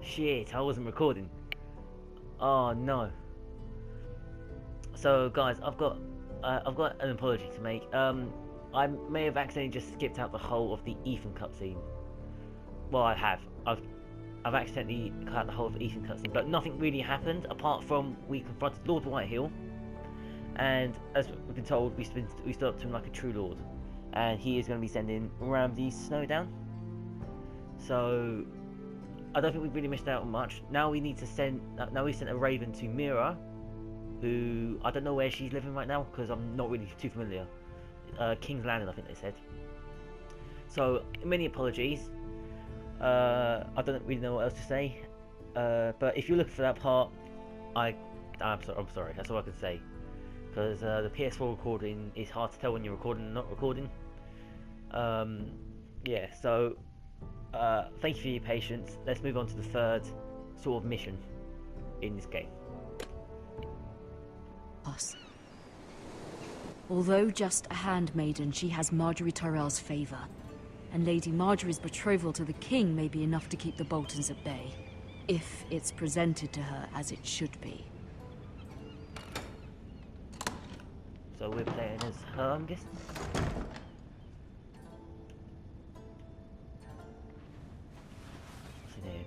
Shit, I wasn't recording. Oh no. So guys, I've got an apology to make. I may have accidentally just skipped out the whole of the Ethan cutscene. Well, I have. I've accidentally cut out the whole of the Ethan cutscene, but nothing really happened apart from we confronted Lord Whitehill, and as we've been told, we stood up to him like a true lord, and he is going to be sending Ramsay Snow down. So I don't think we've really missed out on much. Now we need to send. Now we sent a raven to Mira, who I don't know where she's living right now because I'm not really too familiar. King's Landing, I think they said. So many apologies. I don't really know what else to say. But if you're looking for that part, I'm sorry. That's all I can say. Because the PS4 recording is hard to tell when you're recording and not recording. Yeah. So thank you for your patience. Let's move on to the third sort of mission in this game. Us. Although just a handmaiden, she has Margaery Tyrell's favor, and Lady Margaery's betrothal to the king may be enough to keep the Boltons at bay, if it's presented to her as it should be. So we're playing as her, I'm guessing? What's in here?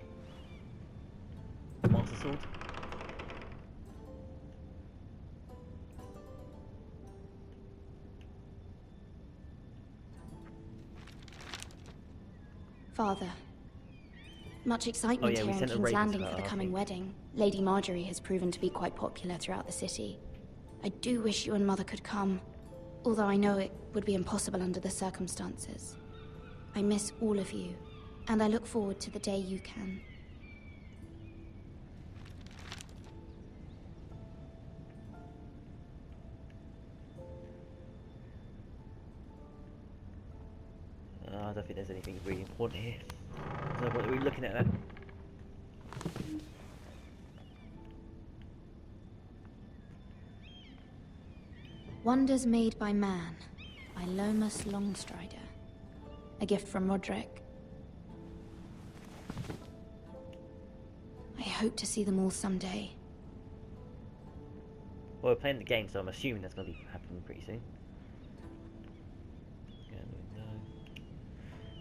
Monster sword? Father. Much excitement here in King's Landing for the coming wedding. Lady Margaery has proven to be quite popular throughout the city. I do wish you and Mother could come, although I know it would be impossible under the circumstances. I miss all of you, and I look forward to the day you can. I don't think there's anything really important here. So what are we looking at that? Wonders Made by Man by Lomas Longstrider. A gift from Roderick. I hope to see them all someday. Well, we're playing the game, so I'm assuming that's going to be happening pretty soon.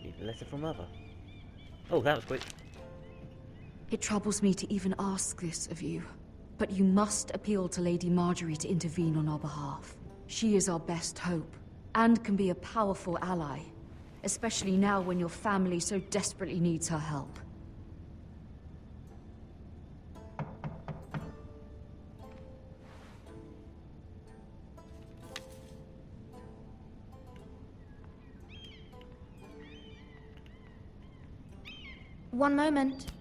Leave a letter from Mother. Oh, that was quick. It troubles me to even ask this of you, but you must appeal to Lady Margaery to intervene on our behalf. She is our best hope, and can be a powerful ally, especially now when your family so desperately needs her help. One moment.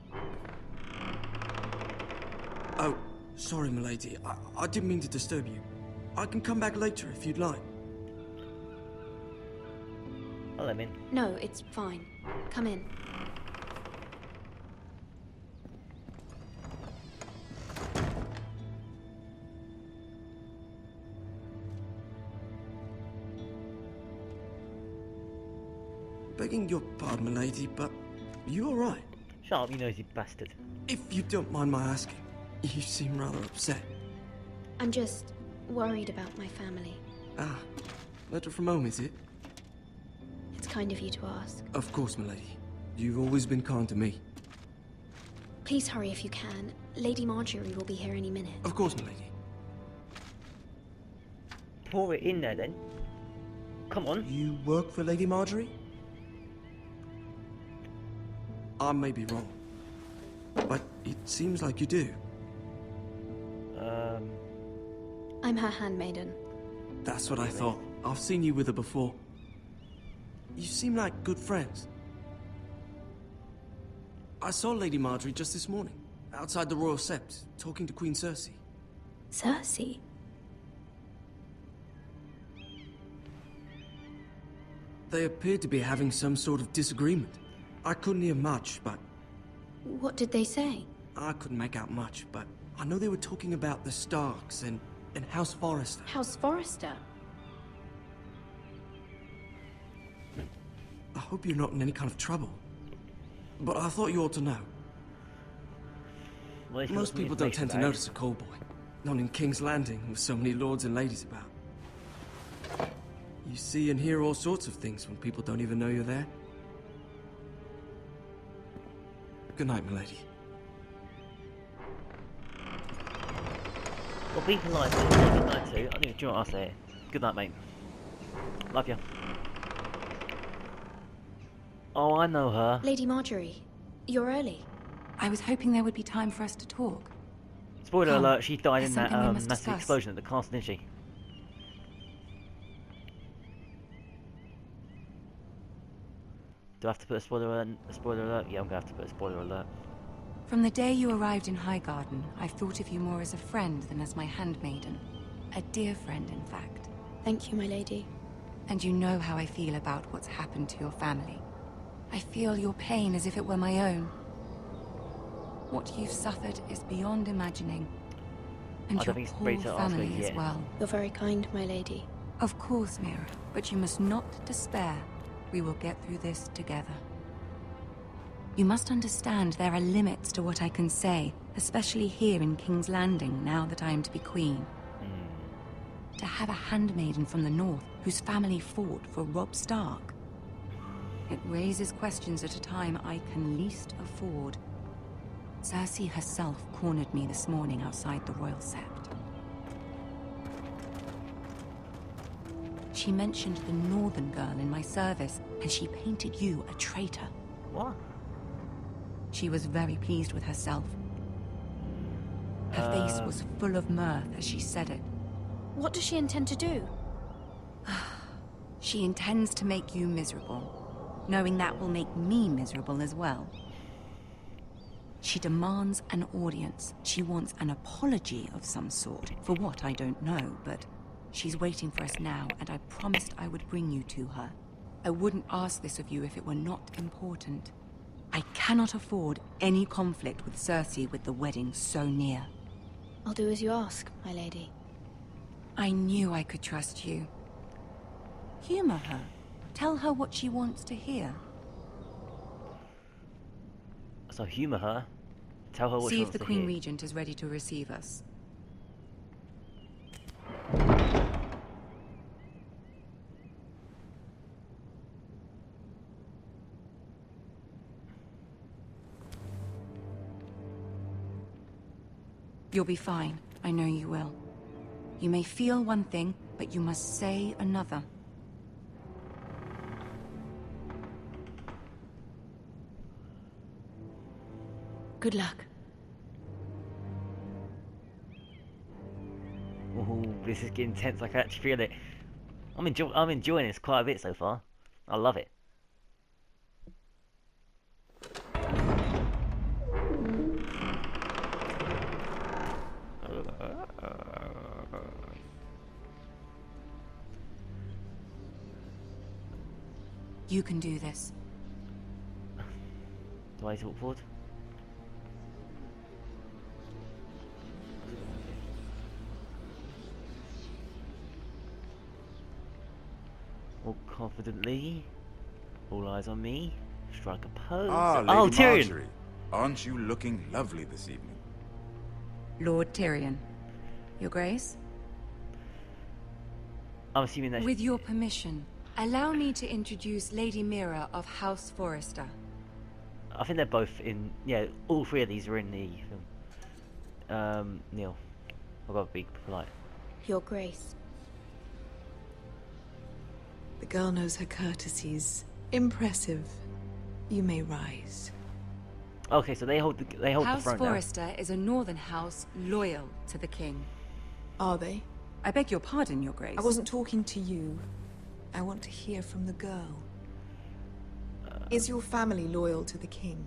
Oh, sorry, milady. I didn't mean to disturb you. I can come back later if you'd like. I'll let him in. No, it's fine. Come in. Begging your pardon, milady, but you all right? Shut up, you nosy bastard. If you don't mind my asking, you seem rather upset. I'm just worried about my family. Ah, letter from home, is it? It's kind of you to ask. Of course, milady. You've always been kind to me. Please hurry if you can. Lady Margaery will be here any minute. Of course, milady. Pour it in there then. Come on. You work for Lady Margaery? I may be wrong, but it seems like you do. I'm her handmaiden. That's what I thought. I've seen you with her before. You seem like good friends. I saw Lady Margaery just this morning, outside the Royal Sept, talking to Queen Cersei. Cersei? They appeared to be having some sort of disagreement. I couldn't hear much, but... What did they say? I couldn't make out much, but I know they were talking about the Starks and House Forrester. House Forrester? I hope you're not in any kind of trouble. But I thought you ought to know. Well, Most people don't tend to notice a call boy. Not in King's Landing, with so many lords and ladies about. You see and hear all sorts of things when people don't even know you're there. Good night, milady. Well, be polite. Good night too. I think, do you know what I'll say? Good night, mate. Love you. Oh, I know her. Lady Marjorie, you're early. I was hoping there would be time for us to talk. Spoiler alert, she died in that massive discuss. explosion at the castle, didn't she? Do I have to put a spoiler alert? Yeah, I'm gonna have to put a spoiler alert. From the day you arrived in Highgarden, I've thought of you more as a friend than as my handmaiden. A dear friend, in fact. Thank you, my lady. And you know how I feel about what's happened to your family. I feel your pain as if it were my own. What you've suffered is beyond imagining. And your poor family as well. You're very kind, my lady. Of course, Mira, but you must not despair. We will get through this together. You must understand there are limits to what I can say, especially here in King's Landing, now that I am to be queen. To have a handmaiden from the north whose family fought for Robb Stark. It raises questions at a time I can least afford. Cersei herself cornered me this morning outside the Royal Sept. She mentioned the northern girl in my service, and she painted you a traitor. What? She was very pleased with herself. Her face was full of mirth as she said it. What does she intend to do? She intends to make you miserable, knowing that will make me miserable as well. She demands an audience. She wants an apology of some sort, for what I don't know, but she's waiting for us now, and I promised I would bring you to her. I wouldn't ask this of you if it were not important. I cannot afford any conflict with Cersei with the wedding so near. I'll do as you ask, my lady. I knew I could trust you. Humor her. Tell her what she wants to hear. So humor her. Tell her what she wants to hear. See if the Queen Regent is ready to receive us. You'll be fine. I know you will. You may feel one thing, but you must say another. Good luck. Ooh, this is getting tense. I can actually feel it. I'm enjoying this quite a bit so far. I love it. You can do this. Do I talk forward? Walk confidently. All eyes on me. Strike a pose. Ah, Lady Tyrion! Marjorie. Aren't you looking lovely this evening? Lord Tyrion. Your Grace? I'm assuming that... With your permission, allow me to introduce Lady Mira of House Forrester. I think they're both in... Yeah, all three of these are in the film. Neil. I've got to be polite. Your Grace. The girl knows her courtesies. Impressive. You may rise. Okay, so they hold the throne now. House Forrester is a northern house loyal to the king. Are they? I beg your pardon, Your Grace. I wasn't talking to you. I want to hear from the girl. Is your family loyal to the king?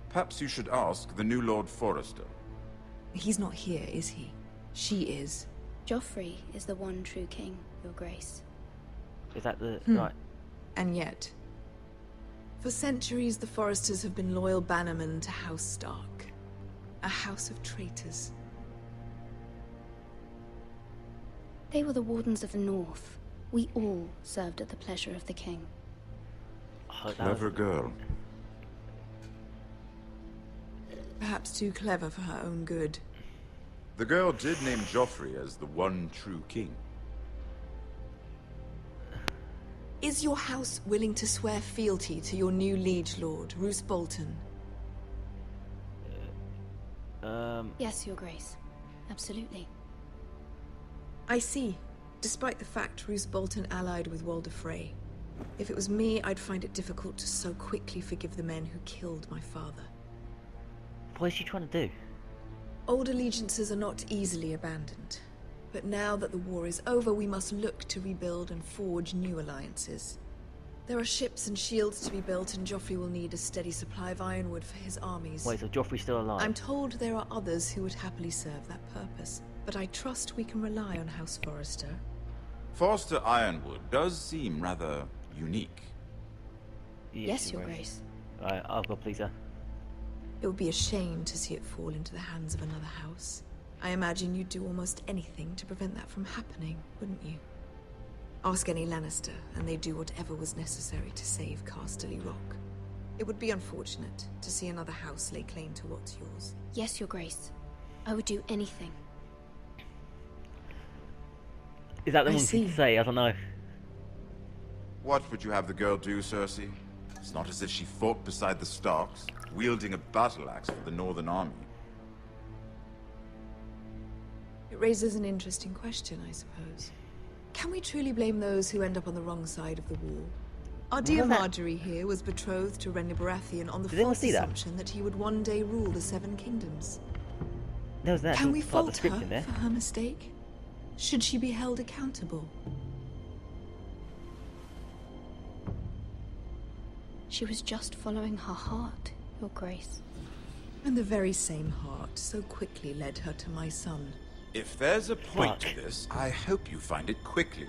Perhaps you should ask the new Lord Forrester. He's not here, is he? She is. Joffrey is the one true king, Your Grace. Is that the... Right. And yet, for centuries the Forresters have been loyal bannermen to House Stark. A house of traitors. They were the Wardens of the North. We all served at the pleasure of the king. Clever girl. Perhaps perhaps too clever for her own good. The girl did name Joffrey as the one true king. Is your house willing to swear fealty to your new liege lord, Roose Bolton? Yes, Your Grace. Absolutely. I see. Despite the fact Roose Bolton allied with Walder Frey. If it was me, I'd find it difficult to so quickly forgive the men who killed my father. What is she trying to do? Old allegiances are not easily abandoned. But now that the war is over, we must look to rebuild and forge new alliances. There are ships and shields to be built, and Joffrey will need a steady supply of ironwood for his armies. Wait, so Joffrey's still alive? I'm told there are others who would happily serve that purpose, but I trust we can rely on House Forrester. Forrester Ironwood does seem rather unique. Yes, Your Grace. Alright, I'll go, please, sir. It would be a shame to see it fall into the hands of another house. I imagine you'd do almost anything to prevent that from happening, wouldn't you? Ask any Lannister, and they'd do whatever was necessary to save Casterly Rock. It would be unfortunate to see another house lay claim to what's yours. Yes, Your Grace. I would do anything. Is that the one thing to say? I don't know. What would you have the girl do, Cersei? It's not as if she fought beside the Starks, wielding a battle axe for the Northern Army. It raises an interesting question, I suppose. Can we truly blame those who end up on the wrong side of the war? Our dear Marjorie here was betrothed to Renly Baratheon on the false assumption that he would one day rule the Seven Kingdoms. Can we fault her for her mistake? Should she be held accountable? She was just following her heart, Your Grace. And the very same heart so quickly led her to my son. If there's a point to this, I hope you find it quickly.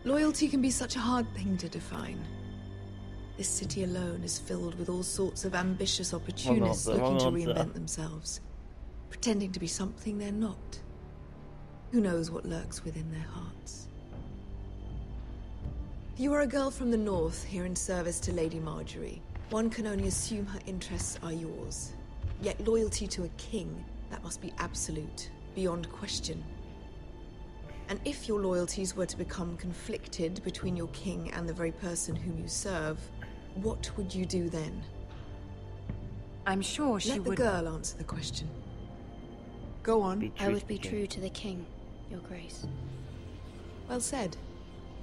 Loyalty can be such a hard thing to define. This city alone is filled with all sorts of ambitious opportunists looking to reinvent themselves, pretending to be something they're not. Who knows what lurks within their hearts? You are a girl from the north, here in service to Lady Marjorie. One can only assume her interests are yours. Yet loyalty to a king, that must be absolute, beyond question. And if your loyalties were to become conflicted between your king and the very person whom you serve, what would you do then? I'm sure she would... Let the girl answer the question. Go on. I would be true to the king, Your Grace. Well said.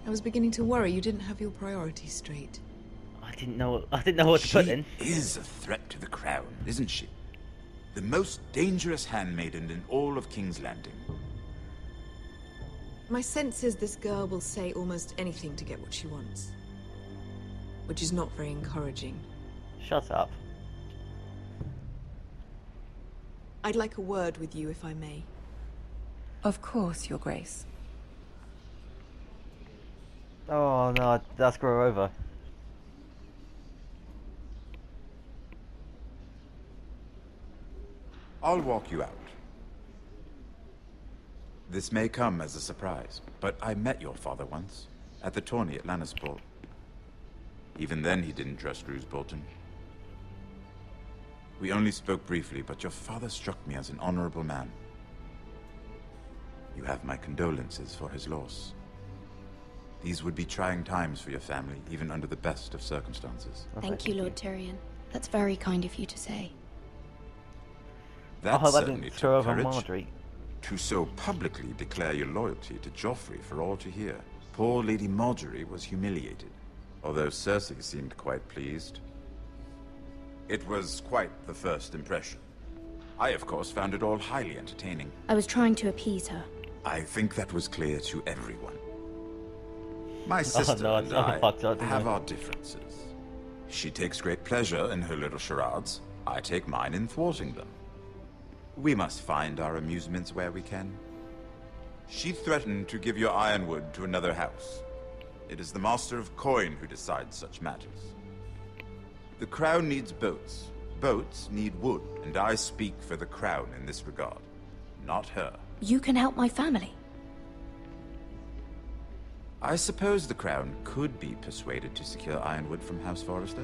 I was beginning to worry you didn't have your priorities straight. I didn't know what to put in. She is a threat to the crown, isn't she? The most dangerous handmaiden in all of King's Landing. My sense is this girl will say almost anything to get what she wants. Which is not very encouraging. Shut up. I'd like a word with you, if I may. Of course, Your Grace. Oh no, that's grow over. I'll walk you out. This may come as a surprise, but I met your father once, at the tourney at Lannisport. Even then he didn't trust Roose Bolton. We only spoke briefly, but your father struck me as an honorable man. You have my condolences for his loss. These would be trying times for your family, even under the best of circumstances. Thank you, Lord Tyrion. That's very kind of you to say. That's certainly took courage. To so publicly declare your loyalty to Joffrey for all to hear. Poor Lady Marjorie was humiliated, although Cersei seemed quite pleased. It was quite the first impression. I, of course, found it all highly entertaining. I was trying to appease her. I think that was clear to everyone. My sister and I have our differences. She takes great pleasure in her little charades. I take mine in thwarting them. We must find our amusements where we can. She threatened to give your ironwood to another house. It is the Master of Coin who decides such matters. The crown needs boats. Boats need wood, and I speak for the crown in this regard, not her. You can help my family. I suppose the crown could be persuaded to secure ironwood from House Forrester.